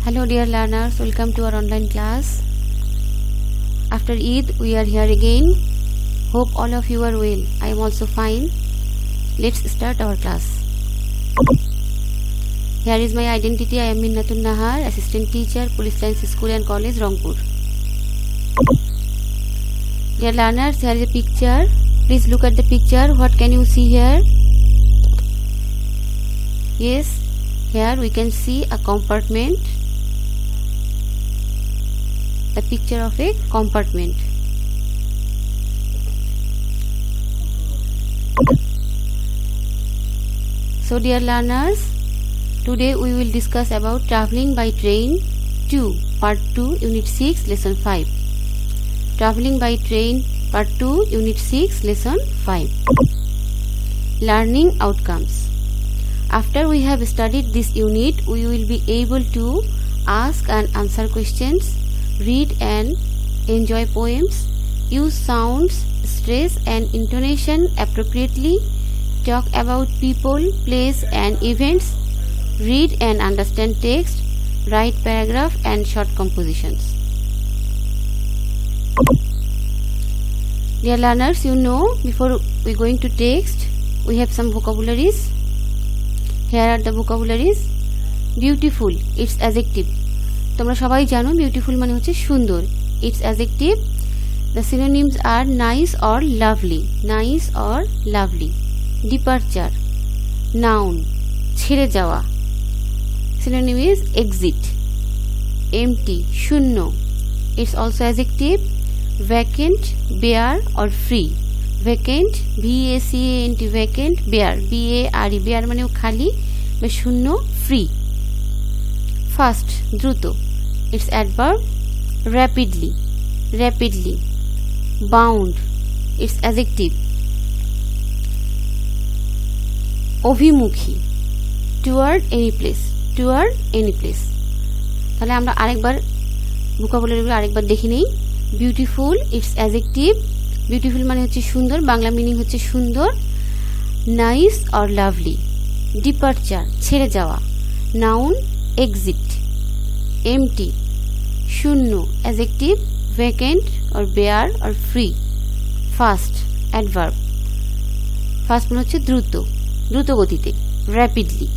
Hello dear learners, welcome to our online class. After Eid, we are here again. Hope all of you are well. I am also fine. Let's start our class. Here is my identity. I am Minnatun Nahar, assistant teacher, Police Lines School and College, Rangpur. Dear learners, here is a picture. Please look at the picture. What can you see here? Yes, here we can see a compartment. The picture of a compartment. So dear learners, today we will discuss about traveling by train 2, part 2, unit 6, lesson 5. Traveling by train, part 2, unit 6, lesson 5. Learning outcomes. After we have studied this unit, we will be able to ask and answer questions, read and enjoy poems, use sounds, stress and intonation appropriately, talk about people, place and events, read and understand text, write paragraph and short compositions. Dear learners, you know, before we going to text, we have some vocabularies. Here are the vocabularies. Beautiful, its adjective. তোমরা সবাই জানো beautiful মানে হচ্ছে সুন্দর। Its adjective. The synonyms are nice or lovely. Nice or lovely. Departure. Noun. ছেড়ে যাওয়া. Synonym is exit. Empty. শূন্য. It's also adjective. Vacant, bare or free. Vacant, VACANT, vacant, bare, BARE, bare মানে খালি বা শূন্য, free. Fast, দ্রুত. Its adverb. Rapidly, rapidly. Bound, its adjective. অভিমুখী, toward any place, toward any place. তাহলে আমরা আরেকবার ভোকাবুলারিগুলো আরেকবার দেখে নেই। Beautiful, it's adjective. বিউটিফুল মানে হচ্ছে সুন্দর, বাংলা মিনিং হচ্ছে সুন্দর। Nice or lovely. ডিপারচার, ছেড়ে যাওয়া। Noun, exit. এমটি, শূন্য, adjective. Vacant or bare or free. Fast, adverb. Fast মানে হচ্ছে দ্রুত, দ্রুত গতিতে। র্যাপিডলি।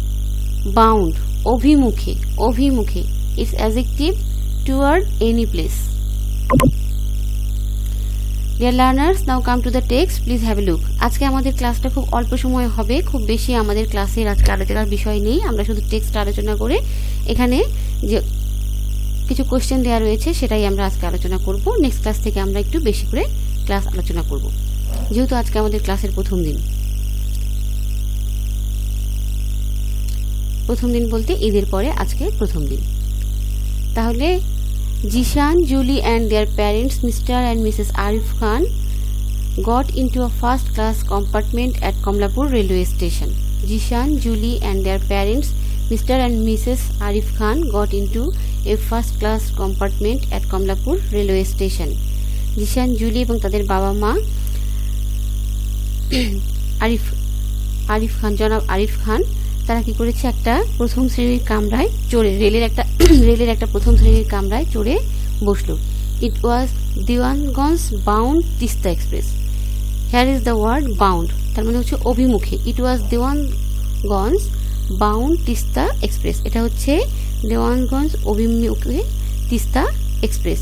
বাউন্ড, অভিমুখে, অভিমুখে। It's adjective, toward any place. Dear learners, now come to the text. Please have a look. আজকে আমাদের ক্লাসটা খুব অল্প সময় হবে, খুব বেশি আমাদের ক্লাসের আজকে আলোচনার বিষয় নেই। আমরা শুধু টেক্সট আলোচনা করে এখানে যে কিছু কোশ্চেন দেওয়া রয়েছে সেটাই আমরা আজকে আলোচনা করব। নেক্সট ক্লাস থেকে আমরা একটু বেশি করে ক্লাস আলোচনা করব, যেহেতু আজকে আমাদের ক্লাসের প্রথম দিন। প্রথম দিন বলতে ঈদের পরে আজকে প্রথম দিন। তাহলে Jishan, Julie and their parents, Mr. and Mrs. Arif Khan, got into a first-class compartment at Komlapur railway station. Jishan, Julie and their parents, Mr. and Mrs. Arif Khan, got into a first-class compartment at Komlapur railway station. Jishan, Julie এবং তাদের বাবা মা আরিফ খান, জনাব আরিফ খান, তারা কি করেছে, একটা প্রথম শ্রেণীর কামরায় চড়ে, রেলের একটা প্রথম শ্রেণীর কামরায় চড়ে বসলো। It was Dewanganj bound Teesta express. Here is the word bound, তার মানে হচ্ছে অভিমুখে। It was Dewanganj bound Teesta express. এটা হচ্ছে দেওয়ানগঞ্জ অভিমুখে তিস্তা এক্সপ্রেস।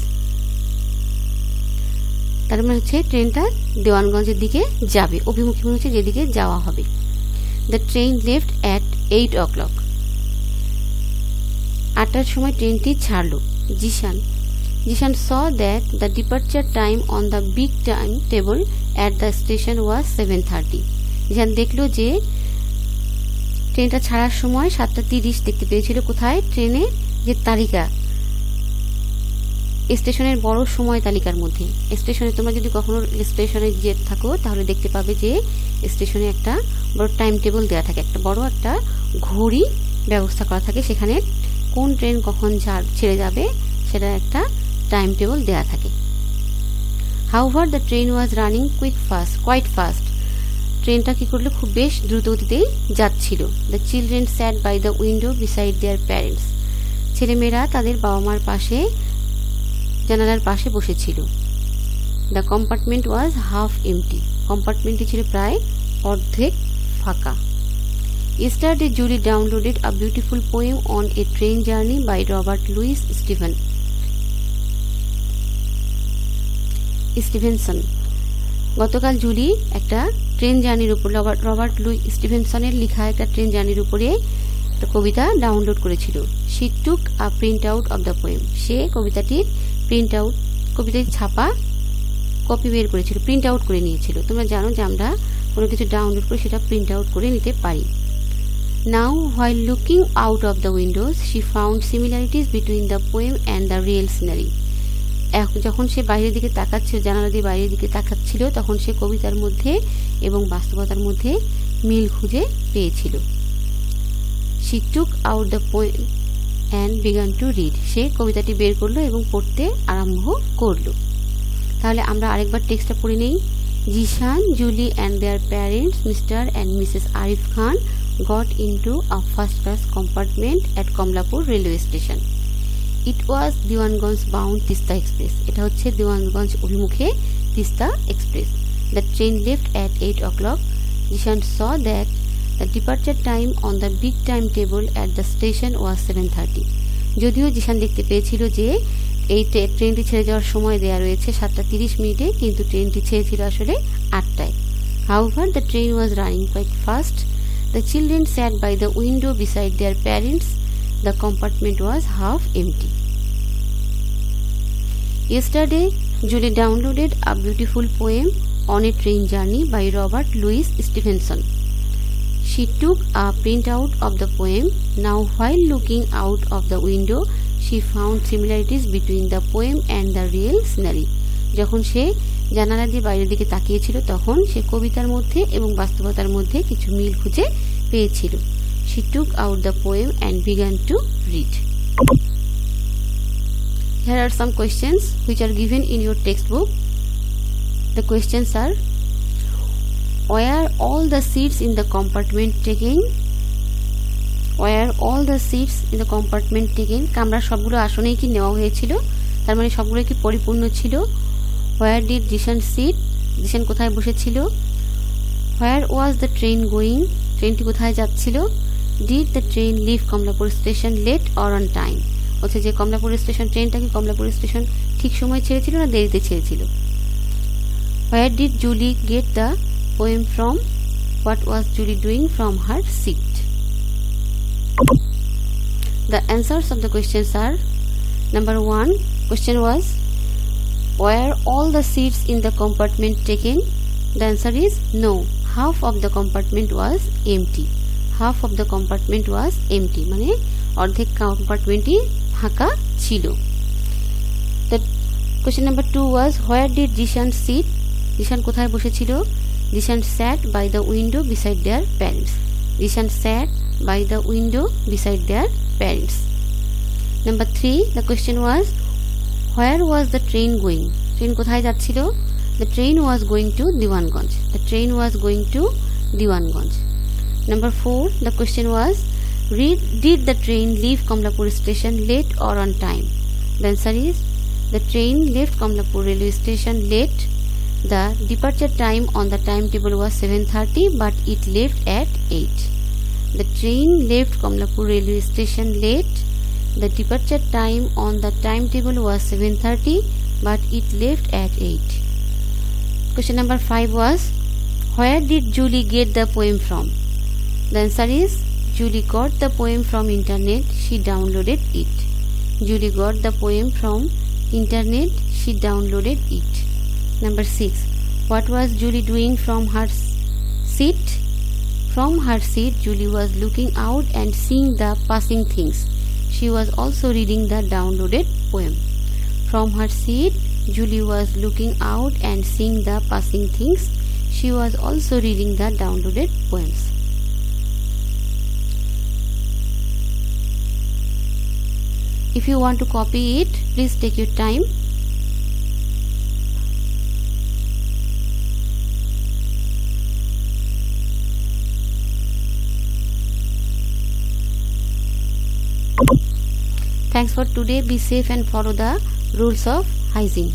তার মানে হচ্ছে ট্রেনটা দেওয়ানগঞ্জের দিকে যাবে। অভিমুখী মানে হচ্ছে যেদিকে যাওয়া হবে। The train left at 8 o'clock. 8টার সময় ট্রেনটি ছাড়লো। Jishan saw that the departure time on the big time table at the station was 7:30. Jishan দেখলো যে ট্রেনটা ছাড়ার সময় 7:30 দেখতে পেয়েছিল। কোথায়? ট্রেনে যে তালিকা, স্টেশনের বড় সময় তালিকার মধ্যে। স্টেশনে তোমরা যদি কখনো স্টেশনে যে থাকো তাহলে দেখতে পাবে যে স্টেশনে একটা বড় টাইম টেবিল দেওয়া থাকে, একটা বড় একটা ঘড়ি ব্যবস্থা করা থাকে, সেখানে কোন ট্রেন কখন ছেড়ে যাবে সেটা একটা টাইম টেবিল দেওয়া থাকে। However, the train was running quite fast. ট্রেনটা কি করলো, খুব বেশ দ্রুত গতিতেই যাচ্ছিল। The children sat by the window beside their parents, ছেলেমেয়েরা তাদের বাবা মার পাশে জানালার পাশে বসেছিল। The compartment was half empty, কম্পার্টমেন্টটি ছিল প্রায় অর্ধেক ফাঁকা। Yesterday Julie downloaded a beautiful poem on a train journey by Robert Louis Stevenson. গতকাল জুলি একটা ট্রেন জার্নির উপর রবার্ট লুই স্টিভেনসনের লেখা একটা ট্রেন জার্নির উপরে একটা কবিতা ডাউনলোড করেছিল। She took a print out of the poem. সে কবিতাটির ছাপা কপি বের করেছিল, প্রিন্ট আউট করে নিয়েছিল। তোমরা জানো যে আমরা কোনো কিছু ডাউনলোড করে সেটা প্রিন্ট আউট করে নিতে পারি। Now, while looking out of the windows, she found similarities between the poem and the real scenery. যখন সে বাইরের দিকে তাকাচ্ছিল, জানালা দিয়ে বাইরের দিকে তাকাচ্ছিল, তখন সে কবিতার মধ্যে এবং বাস্তবতার মধ্যে মিল খুঁজে পেয়েছিল। She took out the poem and began to read. সে কবিতাটি বের করলো এবং পড়তে আরম্ভ করলো। তাহলে আমরা আরেকবার টেক্সটটা পড়ে নেই। Zeeshan, Julie and their parents, Mr. and Mrs. Arif Khan, got into a first-class compartment at Komlapur railway station. It was Diwanganj bound Tista Express. এটা হচ্ছে দিওয়ানগঞ্জ অভিমুখে Teesta express. The train left at 8 o'clock. Jishan saw that the departure time on the big timetable at the station was 7:30. যদিও জিশান দেখতে পেয়েছিল যে এই ট্রেনটি ছেড়ে যাওয়ার সময় দেয়া রয়েছে 7:30 মিনিটে, কিন্তু ট্রেনটি ছেড়েছিল আসলে 8টায়। However, the train was running quite fast. The children sat by the window beside their parents. The compartment was half empty. Yesterday, Julie downloaded a beautiful poem on a train journey by Robert Louis Stevenson. She took a printout of the poem. Now, while looking out of the window, she found similarities between the poem and the real scenery. যখন সে জানালা দিয়ে বাইরের দিকে তাকিয়েছিল, তখন সে কবিতার মধ্যে এবং বাস্তবতার মধ্যে কিছু মিল খুঁজে পেয়েছিল। She took out the poem and began to read. Here are some questions which are given in your textbook. The questions are: were all the seats in the compartment taken? Were all the seats in the compartment taken? কামরার সবগুলো আসনেই কি নেওয়া হয়েছিল? তার মানে সবগুলো কি পরিপূর্ণ ছিল? Where did Jishan sit? Zeeshan কোথায় বসেছিল? Where was the train going? ট্রেনটি কোথায় যাচ্ছিল? Did the train leave Kamalapur station late or on time? হচ্ছে যে কমলাপুর স্টেশন, ট্রেনটা কি কমলাপুর স্টেশন ঠিক সময় ছেড়েছিল না দেরিতে ছেড়েছিল? Where did Julie get the poem from? What was Julie doing from her seat? The answers of the questions are: number 1, question was, were all the seats in the compartment taken? The answer is no. Half of the compartment was empty. Half of the compartment was empty. মানে অর্ধেক কম্পার্টমেন্টই ফাঁকা ছিল। The question number 2 was, where did Jishan sit? Jishan কোথায় বসেছিল? Jishan sat by the window beside their parents. Jishan sat by the window beside their parents. Number 3, the question was, where was the train going? Train কোথায় যাচ্ছিল? The train was going to Diwanganj. The train was going to Diwanganj. Number 4, the question was, did the train leave Komlapur station late or on time? The answer is, the train left Komlapur railway station late. The departure time on the timetable was 7:30, but it left at 8. The train left Komlapur railway station late. The departure time on the timetable was 7:30, but it left at 8. Question number 5 was, where did Julie get the poem from? The answer is, Julie got the poem from internet. She downloaded it. Julie got the poem from internet. She downloaded it. Number 6, what was Julie doing from her seat? From her seat, Julie was looking out and seeing the passing things. She was also reading the downloaded poem. From her seat, Julie was looking out and seeing the passing things. She was also reading the downloaded poems. If you want to copy it, please take your time. Thanks for today. Be safe and follow the rules of hygiene.